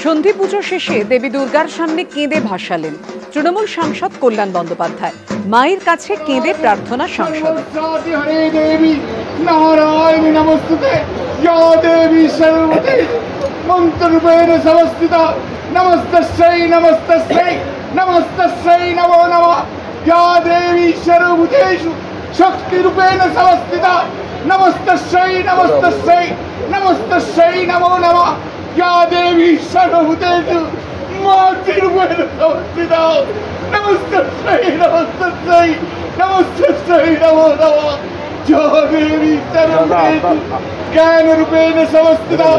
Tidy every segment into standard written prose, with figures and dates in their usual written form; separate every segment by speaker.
Speaker 1: সন্ধি পুজো শেষে দেবী দুর্গার সামনে কেঁদে ভাসালেন তৃণমূল সাংসদ কল্যাণ বন্দ্যোপাধ্যায়। মায়ের কাছে কেঁদে প্রার্থনা সাংসদ।
Speaker 2: शक्ति रूपेण समस्थिता नमस्तस्यै नमस्तस्यै नमस्तस्यै नमो नमः या देवी सर्वभूतेषु मातृरूपेण समस्थिता नमस्तस्यै नमस्तस्यै नमस्तस्यै नमो नमः या देवी सर्वभूतेषु ज्ञानरूपेण समस्थिता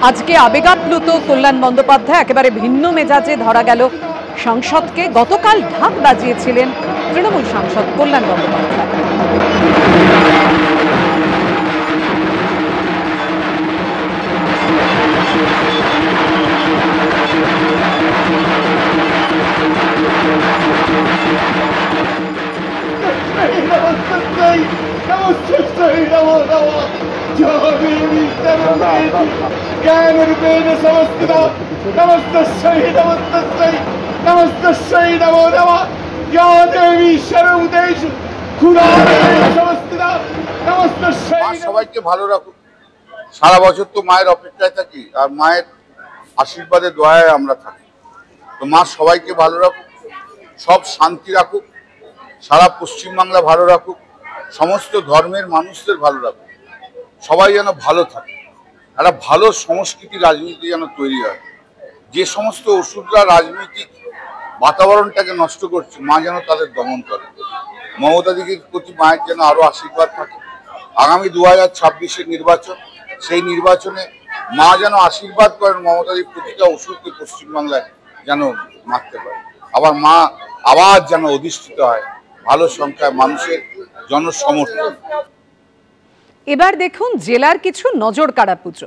Speaker 1: আজকে আবেগাপ্লুত কল্যাণ বন্দ্যোপাধ্যায় একেবারে ভিন্ন মেজাজে ধরা গেল সংসদকে। গতকাল ঢাক বাজিয়েছিলেন তৃণমূল সাংসদ কল্যাণ বন্দ্যোপাধ্যায়।
Speaker 2: ज्ञानरूपेण समस्थिता नमस्तस्यै नमस्तस्यै नमस्तस्यै नमो नमः या देवी सर्वभूतेषु गुणारूपेण समस्थिता नमस्तस्यै।
Speaker 3: সবাইকে ভালো রাখুক। সারা বছর তো মায়ের অপেক্ষায় থাকি আর মায়ের আশীর্বাদে দয়ায় আমরা থাকি। তো মা সবাইকে ভালো রাখুক, সব শান্তি রাখুক, সারা পশ্চিমবাংলা ভালো রাখুক, সমস্ত ধর্মের মানুষদের ভালো রাখুক, সবাই যেন ভালো থাকে, একটা ভালো সংস্কৃতি রাজনীতি যেন তৈরি হয়। যে সমস্ত ওষুধরা রাজনৈতিক বাতাবরণটাকে নষ্ট করছে মা যেন তাদের দমন করে। মমতা দিদির প্রতি মায়ের যেন আরো আশীর্বাদ থাকে। আগামী 2026-এর নির্বাচন, সেই নির্বাচনে মা যেন আশীর্বাদ করেন মমতা দিদির প্রতিটা ওষুধকে পশ্চিমবাংলায় যেন মারতে পারে। আবার মা আবার যেন অধিষ্ঠিত হয় ভালো সংখ্যায় মানুষের জনসমর্থন।
Speaker 1: এবার দেখুন জেলার কিছু নজর কাড়া পুজো।